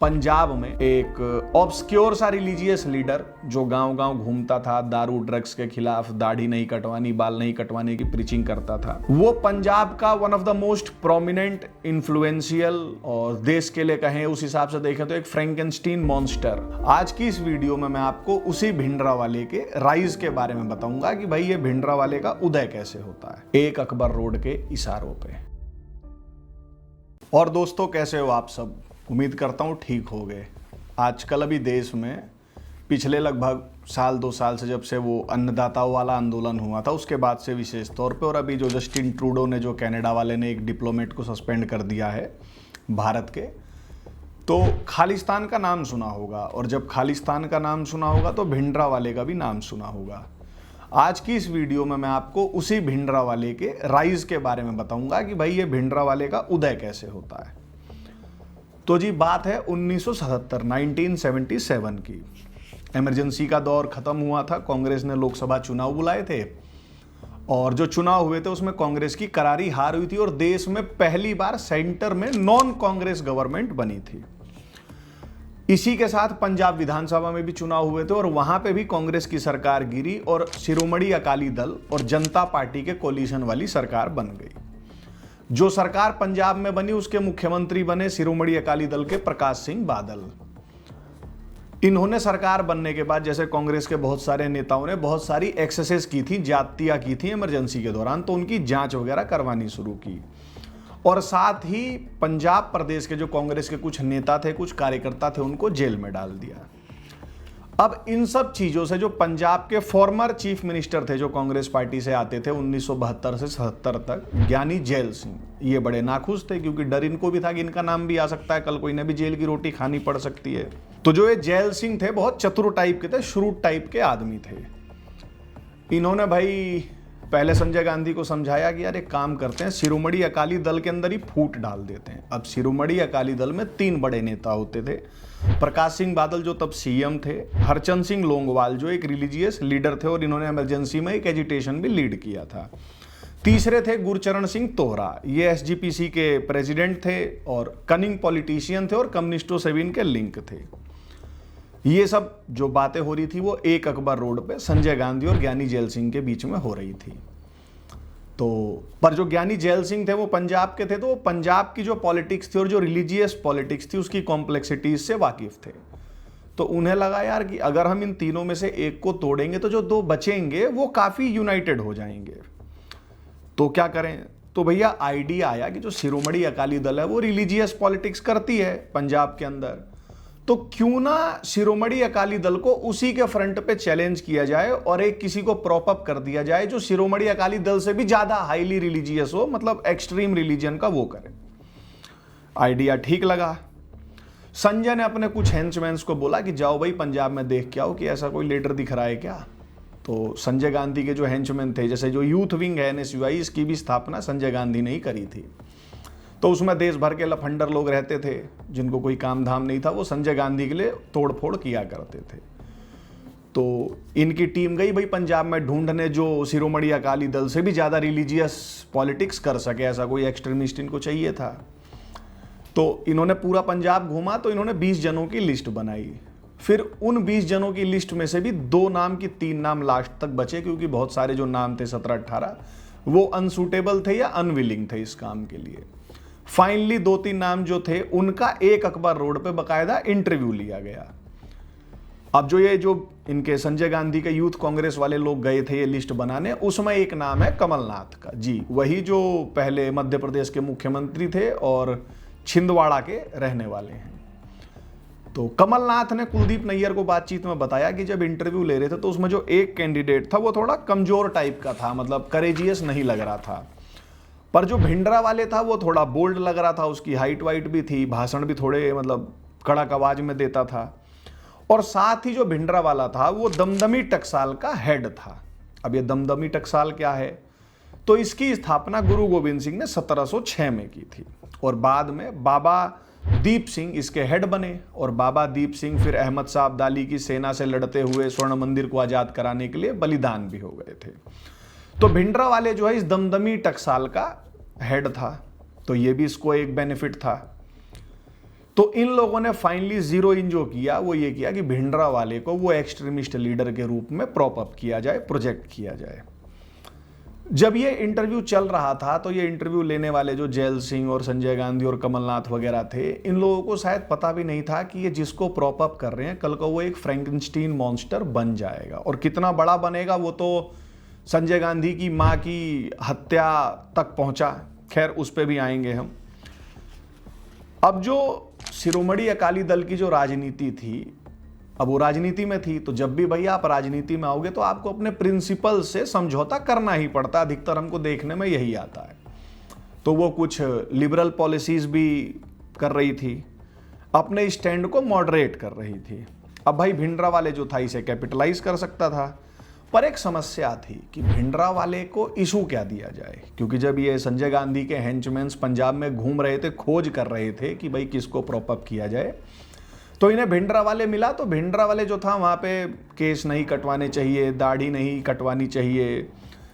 पंजाब में एक ऑब्सक्योर सा रिलीजियस लीडर जो गांव गांव घूमता था, दारू ड्रग्स के खिलाफ दाढ़ी नहीं कटवानी, बाल नहीं कटवाने की प्रीचिंग करता था। वो पंजाब का one of the most prominent, influential और देश के लिए कहें उस हिसाब से देखें तो एक फ्रैंकेनस्टीन मॉन्स्टर। आज की इस वीडियो में मैं आपको उसी भिंडरावाले के राइज के बारे में बताऊंगा कि भाई ये भिंडरावाले का उदय कैसे होता है, एक अकबर रोड के इशारों पे। और दोस्तों, कैसे हो आप सब? उम्मीद करता हूँ ठीक हो गए। आजकल अभी देश में पिछले लगभग साल 2 साल से जब से वो अन्नदाताओं वाला आंदोलन हुआ था, उसके बाद से विशेष तौर पे, और अभी जो जस्टिन ट्रूडो ने, जो कनाडा वाले ने एक डिप्लोमेट को सस्पेंड कर दिया है भारत के, तो खालिस्तान का नाम सुना होगा। और जब खालिस्तान का नाम सुना होगा तो भिंडरावाले का भी नाम सुना होगा। आज की इस वीडियो में मैं आपको उसी भिंडरावाले के राइज के बारे में बताऊंगा कि भाई ये भिंडरावाले का उदय कैसे होता है। तो जी, बात है 1977 की। इमरजेंसी का दौर खत्म हुआ था, कांग्रेस ने लोकसभा चुनाव बुलाए थे और जो चुनाव हुए थे उसमें कांग्रेस की करारी हार हुई थी और देश में पहली बार सेंटर में नॉन कांग्रेस गवर्नमेंट बनी थी। इसी के साथ पंजाब विधानसभा में भी चुनाव हुए थे और वहां पे भी कांग्रेस की सरकार गिरी और शिरोमणि अकाली दल और जनता पार्टी के कोलिशन वाली सरकार बन गई। जो सरकार पंजाब में बनी उसके मुख्यमंत्री बने शिरोमणि अकाली दल के प्रकाश सिंह बादल। इन्होंने सरकार बनने के बाद, जैसे कांग्रेस के बहुत सारे नेताओं ने बहुत सारी एक्सेसेस की थी, ज्यादतियां की थी इमरजेंसी के दौरान, तो उनकी जांच वगैरह करवानी शुरू की। और साथ ही पंजाब प्रदेश के जो कांग्रेस के कुछ नेता थे, कुछ कार्यकर्ता थे, उनको जेल में डाल दिया। अब इन सब चीजों से जो पंजाब के फॉर्मर चीफ मिनिस्टर थे, जो कांग्रेस पार्टी से आते थे 1972 से 77 तक, ज्ञानी जैल सिंह, ये बड़े नाखुश थे क्योंकि डर इनको भी था कि इनका नाम भी आ सकता है, कल को इन्हें भी जेल की रोटी खानी पड़ सकती है। तो जो ये जैल सिंह थे, बहुत चतुर टाइप के थे, श्रूड टाइप के आदमी थे। इन्होंने भाई पहले संजय गांधी को समझाया कि यार एक काम करते हैं, शिरोमणि अकाली दल के अंदर ही फूट डाल देते हैं। अब शिरोमणि अकाली दल में 3 बड़े नेता होते थे। प्रकाश सिंह बादल जो तब सीएम थे, हरचंद सिंह लोंगोवाल जो एक रिलीजियस लीडर थे और इन्होंने इमरजेंसी में एक एजिटेशन भी लीड किया था। तीसरे थे गुरचरण सिंह तोहरा, ये एसजीपीसी के प्रेसिडेंट थे और कनिंग पॉलिटिशियन थे और कम्युनिस्टों से भी इनके लिंक थे। ये सब जो बातें हो रही थी वो एक अकबर रोड पे संजय गांधी और ज्ञानी जैल सिंह के बीच में हो रही थी। तो पर जो ज्ञानी जैल सिंह थे वो पंजाब के थे, तो वो पंजाब की जो पॉलिटिक्स थी और जो रिलीजियस पॉलिटिक्स थी उसकी कॉम्प्लेक्सिटीज से वाकिफ थे। तो उन्हें लगा यार कि अगर हम इन तीनों में से एक को तोड़ेंगे तो जो 2 बचेंगे वो काफी यूनाइटेड हो जाएंगे। तो क्या करें? तो भैया आइडिया आया कि जो शिरोमणि अकाली दल है वो रिलीजियस पॉलिटिक्स करती है पंजाब के अंदर, तो क्यों ना शिरोमणि अकाली दल को उसी के फ्रंट पे चैलेंज किया जाए और एक किसी को प्रॉप अप कर दिया जाए जो शिरोमणि अकाली दल से भी ज्यादा हाईली रिलीजियस हो, मतलब एक्सट्रीम रिलीजन का वो करे। आइडिया ठीक लगा। संजय ने अपने कुछ हेंचमैन्स को बोला कि जाओ भाई पंजाब में देख के आओ कि ऐसा कोई लीडर दिख रहा है क्या। तो संजय गांधी के जो हेंचमैन थे, जैसे जो यूथ विंग है एनएसयूआई, इसकी भी स्थापना संजय गांधी ने ही करी थी। तो उसमें देश भर के लफंडर लोग रहते थे जिनको कोई काम धाम नहीं था, वो संजय गांधी के लिए तोड़फोड़ किया करते थे। तो इनकी टीम गई भाई पंजाब में ढूंढने जो शिरोमणि अकाली दल से भी ज़्यादा रिलीजियस पॉलिटिक्स कर सके, ऐसा कोई एक्सट्रीमिस्ट इनको चाहिए था। तो इन्होंने पूरा पंजाब घूमा, तो इन्होंने 20 जनों की लिस्ट बनाई। फिर उन 20 जनों की लिस्ट में से भी 2 नाम की 3 नाम लास्ट तक बचे, क्योंकि बहुत सारे जो नाम थे 17-18 वो अनसूटेबल थे या अनविलिंग थे इस काम के लिए। फाइनली 2-3 नाम जो थे उनका एक अकबर रोड पे बकायदा इंटरव्यू लिया गया। अब जो इनके संजय गांधी के यूथ कांग्रेस वाले लोग गए थे ये लिस्ट बनाने, उसमें एक नाम है कमलनाथ का। जी, वही जो पहले मध्य प्रदेश के मुख्यमंत्री थे और छिंदवाड़ा के रहने वाले हैं। तो कमलनाथ ने कुलदीप नैयर को बातचीत में बताया कि जब इंटरव्यू ले रहे थे तो उसमें जो एक कैंडिडेट था वो थोड़ा कमजोर टाइप का था, मतलब करेजियस नहीं लग रहा था। पर जो भिंडरावाले था वो थोड़ा बोल्ड लग रहा था, उसकी हाइट वाइट भी थी, भाषण भी थोड़े मतलब कड़क आवाज में देता था। और साथ ही जो भिंडरावाला था वो दमदमी टकसाल का हेड था। अब ये दमदमी टकसाल क्या है? तो इसकी स्थापना गुरु गोविंद सिंह ने 1706 में की थी और बाद में बाबा दीप सिंह इसके हेड बने। और बाबा दीप सिंह फिर अहमद शाह अब्दाली की सेना से लड़ते हुए स्वर्ण मंदिर को आजाद कराने के लिए बलिदान भी हो गए थे। तो भिंडरावाले जो है इस दमदमी टकसाल का हेड था, तो ये भी इसको एक बेनिफिट था। तो इन लोगों ने फाइनली जीरो इन जो किया वो ये किया कि भिंडरावाले को वो एक्सट्रीमिस्ट लीडर के रूप में प्रॉप अप किया जाए, प्रोजेक्ट किया जाए। जब ये इंटरव्यू चल रहा था तो ये इंटरव्यू लेने वाले जो जैल सिंह और संजय गांधी और कमलनाथ वगैरह थे, इन लोगों को शायद पता भी नहीं था कि ये जिसको प्रॉप अप कर रहे हैं कल को वो एक फ्रैंकेनस्टीन मॉन्स्टर बन जाएगा। और कितना बड़ा बनेगा वो तो संजय गांधी की मां की हत्या तक पहुंचा। खैर उस पर भी आएंगे हम। अब जो शिरोमणि अकाली दल की जो राजनीति थी, अब वो राजनीति में थी, तो जब भी भैया आप राजनीति में आओगे तो आपको अपने प्रिंसिपल से समझौता करना ही पड़ता। अधिकतर हमको देखने में यही आता है। तो वो कुछ लिबरल पॉलिसीज भी कर रही थी, अपने स्टैंड को मॉडरेट कर रही थी। अब भाई भिंडरावाले जो था इसे कैपिटलाइज कर सकता था, पर एक समस्या थी कि भिंडरावाले को इशू क्या दिया जाए, क्योंकि जब ये संजय गांधी के हेंचमैन्स पंजाब में घूम रहे थे, खोज कर रहे थे कि भाई किसको प्रॉप अप किया जाए, तो इन्हें भिंडरावाले मिला। तो भिंडरावाले जो था वहाँ पे केस नहीं कटवाने चाहिए, दाढ़ी नहीं कटवानी चाहिए,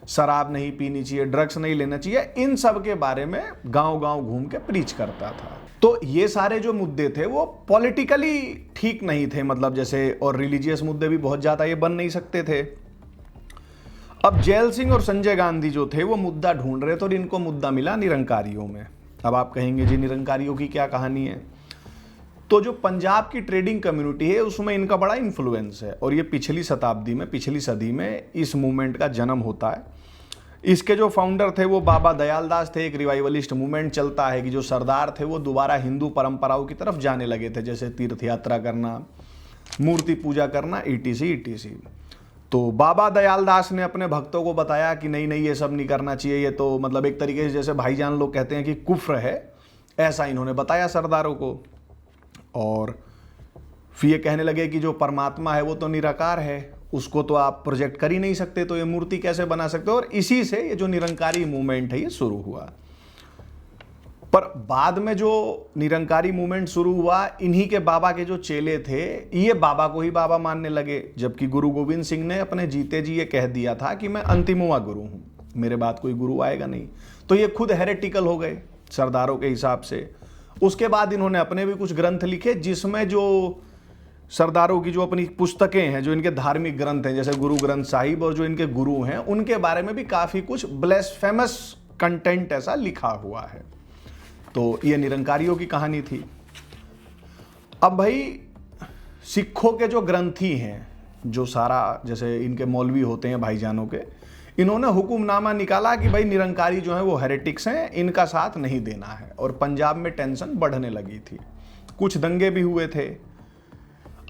शराब नहीं पीनी चाहिए, ड्रग्स नहीं लेना चाहिए, इन सब के बारे में गांव गांव घूम के प्रीच करता था। तो ये सारे जो मुद्दे थे वो पॉलिटिकली ठीक नहीं थे, मतलब जैसे, और रिलीजियस मुद्दे भी बहुत ज़्यादा ये बन नहीं सकते थे। अब जैल सिंह और संजय गांधी जो थे वो मुद्दा ढूंढ रहे थे और इनको मुद्दा मिला निरंकारियों में। अब आप कहेंगे जी निरंकारियों की क्या कहानी है? तो जो पंजाब की ट्रेडिंग कम्युनिटी है उसमें इनका बड़ा इन्फ्लुएंस है, और ये पिछली शताब्दी में, पिछली सदी में इस मूवमेंट का जन्म होता है। इसके जो फाउंडर थे वो बाबा दयाल दास थे। एक रिवाइवलिस्ट मूवमेंट चलता है कि जो सरदार थे वो दोबारा हिंदू परंपराओं की तरफ जाने लगे थे, जैसे तीर्थ यात्रा करना, मूर्ति पूजा करना, ईटीसी ईटीसी। तो बाबा दयाल दास ने अपने भक्तों को बताया कि नहीं नहीं ये सब नहीं करना चाहिए, ये तो मतलब एक तरीके से जैसे भाईजान लोग कहते हैं कि कुफ्र है, ऐसा इन्होंने बताया सरदारों को। और फिर ये कहने लगे कि जो परमात्मा है वो तो निराकार है, उसको तो आप प्रोजेक्ट कर ही नहीं सकते, तो ये मूर्ति कैसे बना सकते हो? और इसी से ये जो निरंकारी मूवमेंट है ये शुरू हुआ। पर बाद में जो निरंकारी मूवमेंट शुरू हुआ, इन्हीं के बाबा के जो चेले थे ये बाबा को ही बाबा मानने लगे, जबकि गुरु गोविंद सिंह ने अपने जीते जी ये कह दिया था कि मैं अंतिमवा गुरु हूं, मेरे बाद कोई गुरु आएगा नहीं। तो ये खुद हेरेटिकल हो गए सरदारों के हिसाब से। उसके बाद इन्होंने अपने भी कुछ ग्रंथ लिखे, जिसमें जो सरदारों की जो अपनी पुस्तकें हैं, जो इनके धार्मिक ग्रंथ हैं, जैसे गुरु ग्रंथ साहिब, और जो इनके गुरु हैं उनके बारे में भी काफ़ी कुछ ब्लेसफेमस कंटेंट ऐसा लिखा हुआ है। तो ये निरंकारियों की कहानी थी। अब भाई सिखों के जो ग्रंथी हैं, जो सारा जैसे इनके मौलवी होते हैं भाईजानों के, इन्होंने हुक्मनामा निकाला कि भाई निरंकारी जो है वो हेरेटिक्स हैं, इनका साथ नहीं देना है। और पंजाब में टेंशन बढ़ने लगी थी, कुछ दंगे भी हुए थे।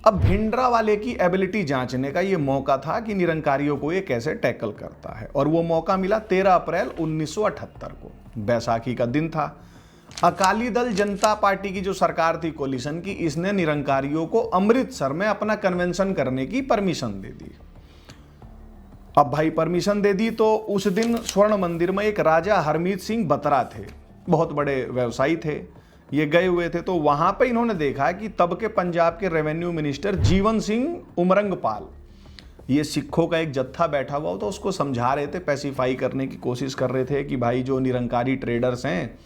अब भिंडरावाले की एबिलिटी जांचने का ये मौका था कि निरंकारियों को ये कैसे टैकल करता है, और वो मौका मिला 13 अप्रैल 1978 को, बैसाखी का दिन था। अकाली दल जनता पार्टी की जो सरकार थी कोलिशन की, इसने निरंकारियों को अमृतसर में अपना कन्वेंशन करने की परमिशन दे दी। अब भाई परमिशन दे दी तो उस दिन स्वर्ण मंदिर में एक राजा हरमीत सिंह बत्रा थे, बहुत बड़े व्यवसायी थे, ये गए हुए थे। तो वहां पे इन्होंने देखा कि तब के पंजाब के रेवेन्यू मिनिस्टर जीवन सिंह उमरंगपाल, ये सिखों का एक जत्था बैठा हुआ, तो उसको समझा रहे थे, पैसिफाई करने की कोशिश कर रहे थे कि भाई जो निरंकारी ट्रेडर्स हैं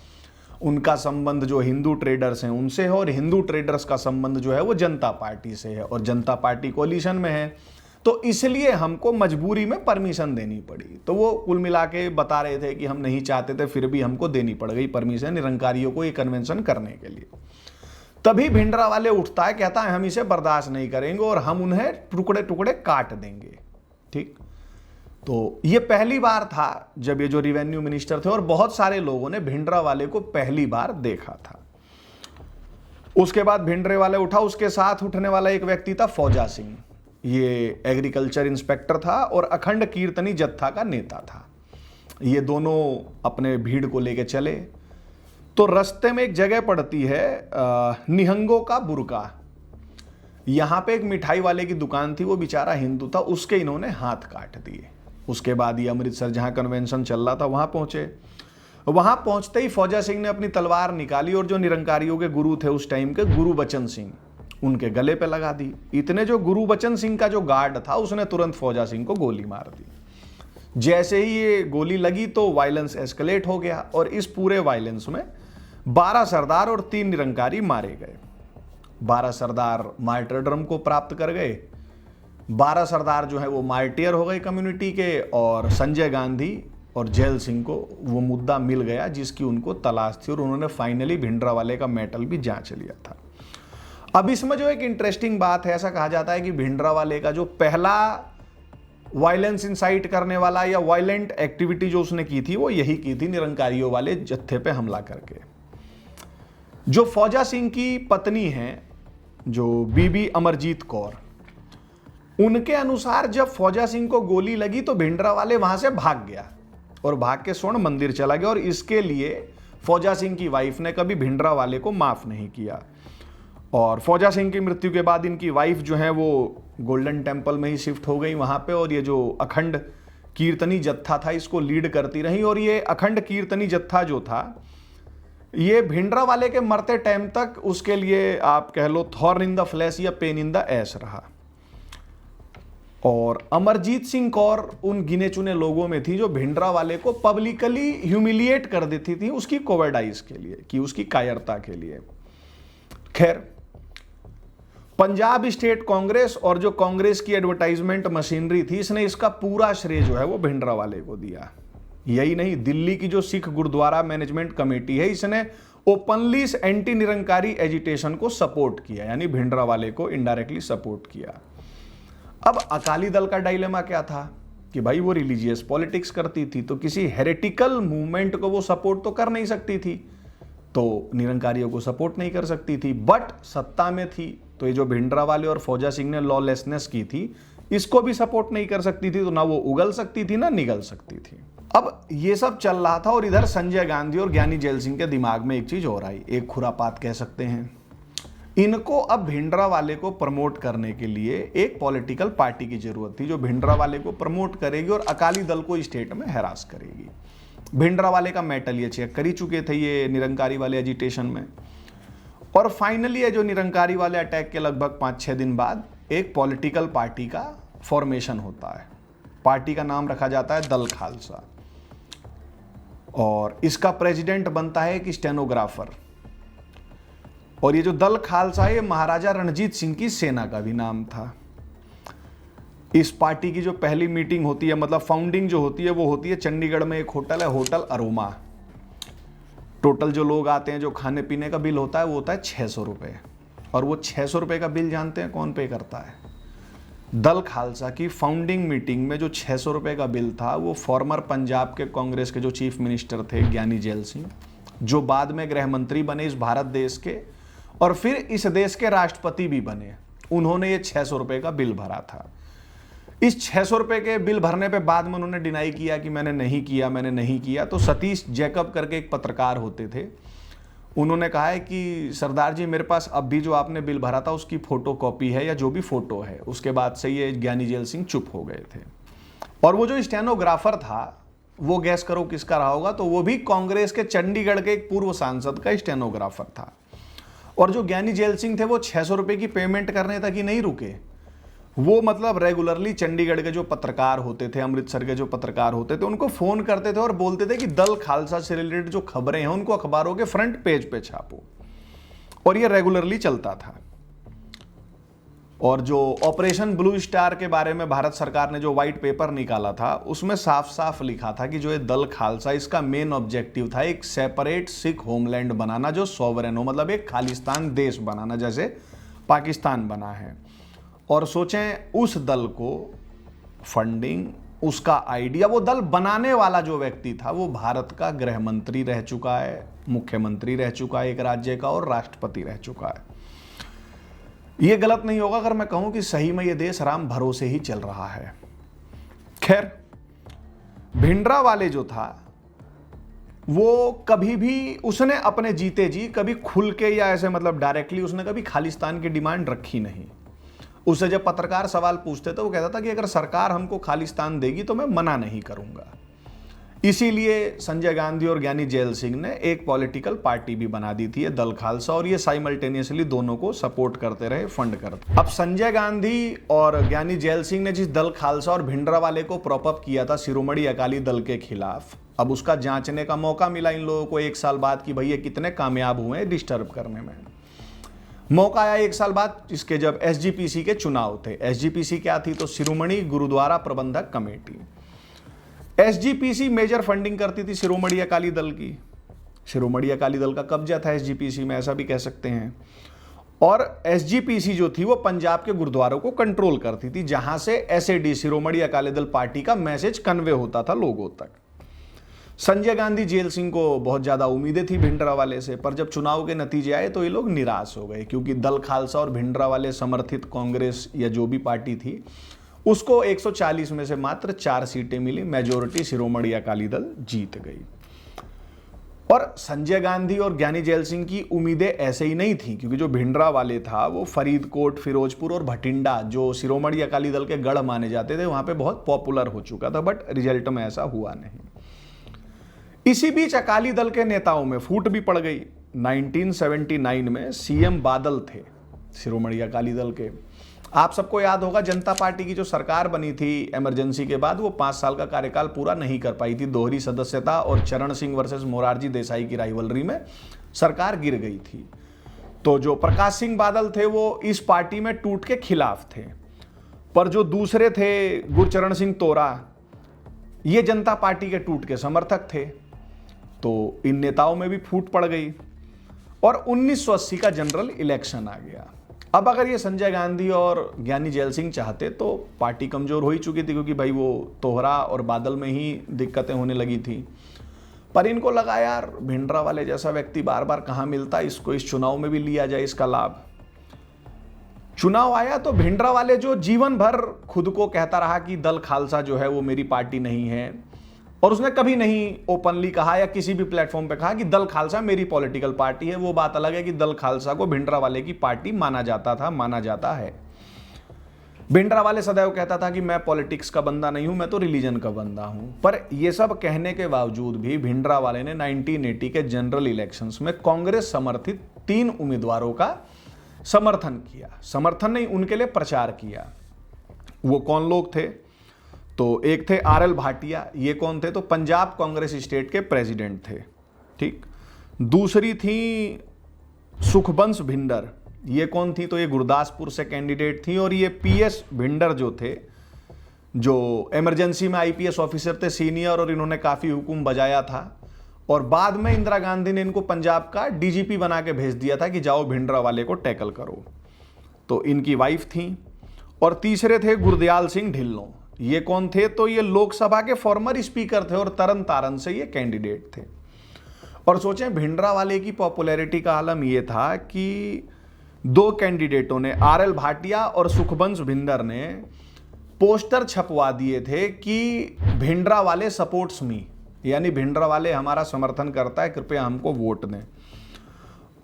उनका संबंध जो हिंदू ट्रेडर्स हैं उनसे है, और हिंदू ट्रेडर्स का संबंध जो है वो जनता पार्टी से है, और जनता पार्टी कोलिशन में है, तो इसलिए हमको मजबूरी में परमिशन देनी पड़ी। तो वो कुल मिला के बता रहे थे कि हम नहीं चाहते थे, फिर भी हमको देनी पड़ गई परमिशन निरंकारियों को ये कन्वेंशन करने के लिए। तभी भिंडरावाले उठता है, कहता है हम इसे बर्दाश्त नहीं करेंगे और हम उन्हें टुकड़े टुकड़े काट देंगे। ठीक, तो ये पहली बार था जब ये जो रेवेन्यू मिनिस्टर थे और बहुत सारे लोगों ने भिंडरावाले को पहली बार देखा था। उसके बाद भिंडरावाले उठा, उसके साथ उठने वाला एक व्यक्ति था फौजा सिंह, ये एग्रीकल्चर इंस्पेक्टर था और अखंड कीर्तनी जत्था का नेता था। ये दोनों अपने भीड़ को लेके चले, तो रास्ते में एक जगह पड़ती है निहंगों का बुरका, यहां पे एक मिठाई वाले की दुकान थी, वो बेचारा हिंदू था, उसके इन्होंने हाथ काट दिए। उसके बाद ये अमृतसर जहां कन्वेंशन चल रहा था वहां पहुंचे। वहां पहुंचते ही फौजा सिंह ने अपनी तलवार निकाली और जो निरंकारियों के गुरु थे उस टाइम के, गुरु बचन सिंह, उनके गले पे लगा दी। इतने जो गुरु बचन सिंह का जो गार्ड था उसने तुरंत फौजा सिंह को गोली मार दी। जैसे ही ये गोली लगी तो वायलेंस एस्केलेट हो गया और इस पूरे वायलेंस में 12 सरदार और 3 निरंकारी मारे गए। 12 सरदार मार्टरडम को प्राप्त कर गए। 12 सरदार जो है वो मार्टियर हो गए कम्युनिटी के, और संजय गांधी और जेल सिंह को वो मुद्दा मिल गया जिसकी उनको तलाश थी, और उन्होंने फाइनली भिंडरावाले का मेटल भी जांच लिया था। अब इसमें जो एक इंटरेस्टिंग बात है, ऐसा कहा जाता है कि भिंडरावाले का जो पहला वायलेंस इंसाइट करने वाला या वायलेंट एक्टिविटी जो उसने की थी वो यही की थी, निरंकारियों वाले जत्थे पे हमला करके। जो फौजा सिंह की पत्नी हैं, जो बीबी अमरजीत कौर, उनके अनुसार जब फौजा सिंह को गोली लगी तो भिंडरावाले वहां से भाग गया और भाग के स्वर्ण मंदिर चला गया, और इसके लिए फौजा सिंह की वाइफ ने कभी भिंडरावाले को माफ नहीं किया। और फौजा सिंह की मृत्यु के बाद इनकी वाइफ जो है वो गोल्डन टेम्पल में ही शिफ्ट हो गई वहां पे, और ये जो अखंड कीर्तनी जत्था था इसको लीड करती रही। और ये अखंड कीर्तनी जत्था जो था ये भिंडरावाले के मरते टाइम तक उसके लिए आप कह लो थॉर्न इन द फ्लैश या पेन इन द एश रहा। और अमरजीत सिंह कौर उन गिने चुने लोगों में थी जो भिंडरावाले को पब्लिकली ह्यूमिलिएट कर देती थी उसकी कोवर्डाइज के लिए, कि उसकी कायरता के लिए। खैर, पंजाब स्टेट कांग्रेस और जो कांग्रेस की एडवर्टाइजमेंट मशीनरी थी, इसने इसका पूरा श्रेय जो है वो भिंडरावाले को दिया। यही नहीं, दिल्ली की जो सिख गुरुद्वारा मैनेजमेंट कमेटी है, इसने ओपनली इस एंटी निरंकारी एजिटेशन को सपोर्ट किया, यानी भिंडरावाले को इनडायरेक्टली सपोर्ट किया। अब अकाली दल का डायलेमा क्या था कि भाई वो रिलीजियस पॉलिटिक्स करती थी, तो किसी हेरेटिकल मूवमेंट को वो सपोर्ट तो कर नहीं सकती थी, तो निरंकारियों को सपोर्ट नहीं कर सकती थी, बट सत्ता में थी तो ये जो भिंडरावाले और फौजा सिंह ने लॉलेसनेस की थी इसको भी सपोर्ट नहीं कर सकती थी, तो ना वो उगल सकती थी ना निगल सकती थी। अब ये सब चल रहा था, और इधर संजय गांधी और ज्ञानी जेल सिंह के दिमाग में एक चीज और आई, एक खुरापात कह सकते हैं। इनको अब भिंडरावाले को प्रमोट करने के लिए एक पॉलिटिकल पार्टी की जरूरत थी जो भिंडरावाले को प्रमोट करेगी और अकाली दल को स्टेट में हैरास करेगी। भिंडरावाले का मेटल ये चेक कर ही चुके थे ये निरंकारी वाले एजिटेशन में, और फाइनली ये जो निरंकारी वाले अटैक के लगभग 5-6 दिन बाद एक पॉलिटिकल पार्टी का फॉर्मेशन होता है। पार्टी का नाम रखा जाता है दल खालसा, और इसका प्रेसिडेंट बनता है एक स्टेनोग्राफर। और ये जो दल खालसा है ये महाराजा रणजीत सिंह की सेना का भी नाम था। इस पार्टी की जो पहली मीटिंग होती है, मतलब फाउंडिंग जो होती है, वो होती है चंडीगढ़ में। एक होटल है, होटल अरोमा। टोटल जो लोग आते हैं, जो खाने पीने का बिल होता है वो होता है 600 रुपये। और वो 600 रुपये का बिल जानते हैं कौन पे करता है? दल खालसा की फाउंडिंग मीटिंग में जो 600 रुपये का बिल था वो फॉर्मर पंजाब के कांग्रेस के जो चीफ मिनिस्टर थे ज्ञानी जेल सिंह, जो बाद में गृह मंत्री बने इस भारत देश के और फिर इस देश के राष्ट्रपति भी बने, उन्होंने ये 600 रुपये का बिल भरा था। इस 600 रुपये के बिल भरने पे बाद में उन्होंने डिनाई किया कि मैंने नहीं किया। तो सतीश जैकब करके एक पत्रकार होते थे, उन्होंने कहा है कि सरदार जी मेरे पास अब भी जो आपने बिल भरा था उसकी फोटो कॉपी है या जो भी फोटो है। उसके बाद से ये ज्ञानी जेल सिंह चुप हो गए थे। और वो जो स्टेनोग्राफर था वो गैस करो किसका रहा होगा? तो वो भी कांग्रेस के चंडीगढ़ के एक पूर्व सांसद का स्टेनोग्राफर था। और जो ज्ञानी जेल सिंह थे वो 600 रुपये की पेमेंट करने तक ही नहीं रुके, वो मतलब रेगुलरली चंडीगढ़ के जो पत्रकार होते थे, अमृतसर के जो पत्रकार होते थे, उनको फोन करते थे और बोलते थे कि दल खालसा से रिलेटेड जो खबरें हैं उनको अखबारों के फ्रंट पेज पे छापो। और ये रेगुलरली चलता था। और जो ऑपरेशन ब्लू स्टार के बारे में भारत सरकार ने जो व्हाइट पेपर निकाला था उसमें साफ साफ लिखा था कि जो ये दल खालसा, इसका मेन ऑब्जेक्टिव था एक सेपरेट सिख होमलैंड बनाना जो सॉवरेन हो, मतलब एक खालिस्तान देश बनाना जैसे पाकिस्तान बना है। और सोचें उस दल को फंडिंग, उसका आइडिया, वो दल बनाने वाला जो व्यक्ति था वो भारत का गृह मंत्री रह चुका है, मुख्यमंत्री रह चुका है एक राज्य का, और राष्ट्रपति रह चुका है। ये गलत नहीं होगा अगर मैं कहूं कि सही में ये देश राम भरोसे ही चल रहा है। खैर, भिंडरावाले जो था वो कभी भी उसने अपने जीते जी कभी खुल के या ऐसे मतलब डायरेक्टली उसने कभी खालिस्तान की डिमांड रखी नहीं। उससे जब पत्रकार सवाल पूछते थे वो कहता था कि अगर सरकार हमको खालिस्तान देगी तो मैं मना नहीं करूंगा। इसीलिए संजय गांधी और ज्ञानी जेल सिंह ने एक पॉलिटिकल पार्टी भी बना दी थी दल खालसा, और ये साइमल्टेनियसली दोनों को सपोर्ट करते रहे, फंड करते। अब संजय गांधी और ज्ञानी जेल सिंह ने जिस दल खालसा और भिंडरावाले को प्रॉप अप किया था शिरोमणि अकाली दल के खिलाफ, अब उसका जांचने का मौका मिला इन लोगों को 1 साल बाद कि भाई ये कितने कामयाब हुए डिस्टर्ब करने में। मौका आया 1 साल बाद इसके, जब एसजीपीसी के चुनाव थे। एसजीपीसी क्या थी? तो शिरोमणि गुरुद्वारा प्रबंधक कमेटी। एसजीपीसी मेजर फंडिंग करती थी शिरोमणि अकाली दल की। शिरोमणि अकाली दल का कब्जा था एसजीपीसी में, ऐसा भी कह सकते हैं। और एसजीपीसी जो थी वो पंजाब के गुरुद्वारों को कंट्रोल करती थी, जहां से एसएडी शिरोमणि अकाली दल पार्टी का मैसेज कन्वे होता था लोगों तक। संजय गांधी, जेल सिंह को बहुत ज्यादा उम्मीदें थी भिंडरावाले से, पर जब चुनाव के नतीजे आए तो ये लोग निराश हो गए, क्योंकि दल खालसा और भिंडरावाले समर्थित कांग्रेस या जो भी पार्टी थी उसको 140 में से मात्र 4 सीटें मिली। मेजोरिटी शिरोमणि अकाली दल जीत गई। और संजय गांधी और ज्ञानी जैल सिंह की उम्मीदें ऐसे ही नहीं थी, क्योंकि जो भिंडरावाले था वो फरीदकोट, फिरोजपुर और भटिंडा, जो शिरोमणि अकाली दल के गढ़ माने जाते थे, वहां पे बहुत पॉपुलर हो चुका था, बट रिजल्ट में ऐसा हुआ नहीं। इसी बीच अकाली दल के नेताओं में फूट भी पड़ गई। 1979 में सीएम बादल थे शिरोमणि अकाली दल के। आप सबको याद होगा जनता पार्टी की जो सरकार बनी थी इमरजेंसी के बाद, वो 5 साल का कार्यकाल पूरा नहीं कर पाई थी। दोहरी सदस्यता और चरण सिंह वर्सेस मोरारजी देसाई की राइवलरी में सरकार गिर गई थी। तो जो प्रकाश सिंह बादल थे वो इस पार्टी में टूट के खिलाफ थे, पर जो दूसरे थे गुरचरण सिंह तोरा, ये जनता पार्टी के टूट के समर्थक थे। तो इन नेताओं में भी फूट पड़ गई और 1980 का जनरल इलेक्शन आ गया। अब अगर ये संजय गांधी और ज्ञानी जैल सिंह चाहते तो पार्टी कमजोर हो ही चुकी थी, क्योंकि भाई वो तोहरा और बादल में ही दिक्कतें होने लगी थी। पर इनको लगा यार भिंडरावाले जैसा व्यक्ति बार बार कहाँ मिलता, इसको इस चुनाव में भी लिया जाए इसका लाभ। चुनाव आया तो भिंडरावाले, जो जीवन भर खुद को कहता रहा कि दल खालसा जो है वो मेरी पार्टी नहीं है, और उसने कभी नहीं ओपनली कहा या किसी भी प्लेटफॉर्म पे कहा कि दल खालसा मेरी पॉलिटिकल पार्टी है। वो बात अलग है कि दल खालसा को भिंडरावाले की पार्टी माना जाता था, माना जाता है। भिंडरावाले सदैव कहता था कि मैं पॉलिटिक्स का बंदा नहीं हूं, मैं तो रिलीजन का बंदा हूं। पर यह सब कहने के बावजूद भी भिंडरावाले ने 1980 के जनरल इलेक्शंस में कांग्रेस समर्थित 3 उम्मीदवारों का समर्थन किया। समर्थन नहीं, उनके लिए प्रचार किया। वो कौन लोग थे? तो एक थे आरएल भाटिया। ये कौन थे? तो पंजाब कांग्रेस स्टेट के प्रेसिडेंट थे। ठीक। दूसरी थी सुखबंस भिंडर। ये कौन थी? तो ये गुरदासपुर से कैंडिडेट थी। और ये पीएस भिंडर जो थे, जो इमरजेंसी में आईपीएस ऑफिसर थे सीनियर, और इन्होंने काफी हुक्म बजाया था। और बाद में इंदिरा गांधी ने इनको पंजाब का डीजीपी बना के भेज दिया था कि जाओ भिंडरावाले को टैकल करो। तो इनकी वाइफ थी। और तीसरे थे गुरदयाल सिंह ढिल्लों। ये कौन थे? तो ये लोकसभा के फॉर्मर स्पीकर थे और तरन तारण से ये कैंडिडेट थे। और सोचें भिंडरावाले की पॉपुलैरिटी का आलम ये था कि 2 कैंडिडेटों ने, आरएल भाटिया और सुखबंस भिंडर ने, पोस्टर छपवा दिए थे कि भिंडरावाले सपोर्ट्स मी, यानी भिंडरावाले हमारा समर्थन करता है, कृपया हमको वोट दें।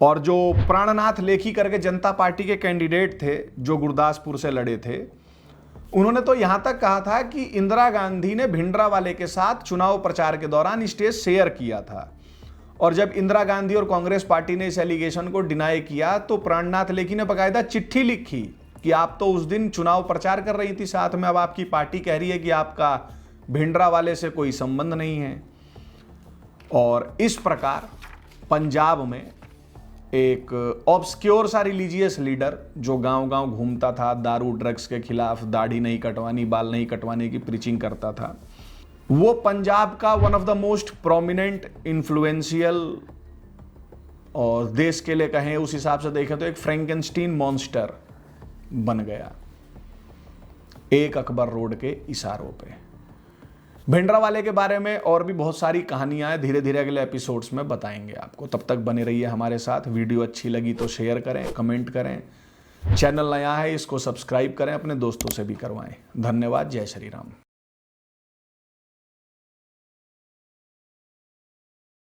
और जो प्राणनाथ लेखी करके जनता पार्टी के कैंडिडेट थे जो गुरदासपुर से लड़े थे, उन्होंने तो यहां तक कहा था कि इंदिरा गांधी ने भिंडरावाले के साथ चुनाव प्रचार के दौरान स्टेज शेयर किया था। और जब इंदिरा गांधी और कांग्रेस पार्टी ने इस एलिगेशन को डिनाई किया तो प्राणनाथ लेखी ने बकायदा चिट्ठी लिखी कि आप तो उस दिन चुनाव प्रचार कर रही थी साथ में, अब आपकी पार्टी कह रही है कि आपका भिंडरावाले से कोई संबंध नहीं है। और इस प्रकार पंजाब में एक ऑब्सक्योर सा रिलीजियस लीडर जो गांव-गांव घूमता था, दारू ड्रग्स के खिलाफ, दाढ़ी नहीं कटवानी, बाल नहीं कटवाने की प्रीचिंग करता था, वो पंजाब का one of the most prominent, influential, और देश के लिए कहें उस हिसाब से देखें तो एक फ्रैंकेनस्टीन मॉन्स्टर बन गया, एक अकबर रोड के इशारों पे। भिंडरावाले के बारे में और भी बहुत सारी कहानियां हैं, धीरे धीरे अगले एपिसोड्स में बताएंगे आपको। तब तक बने रहिए हमारे साथ। वीडियो अच्छी लगी तो शेयर करें, कमेंट करें। चैनल नया है इसको सब्सक्राइब करें, अपने दोस्तों से भी करवाएं। धन्यवाद। जय श्री राम।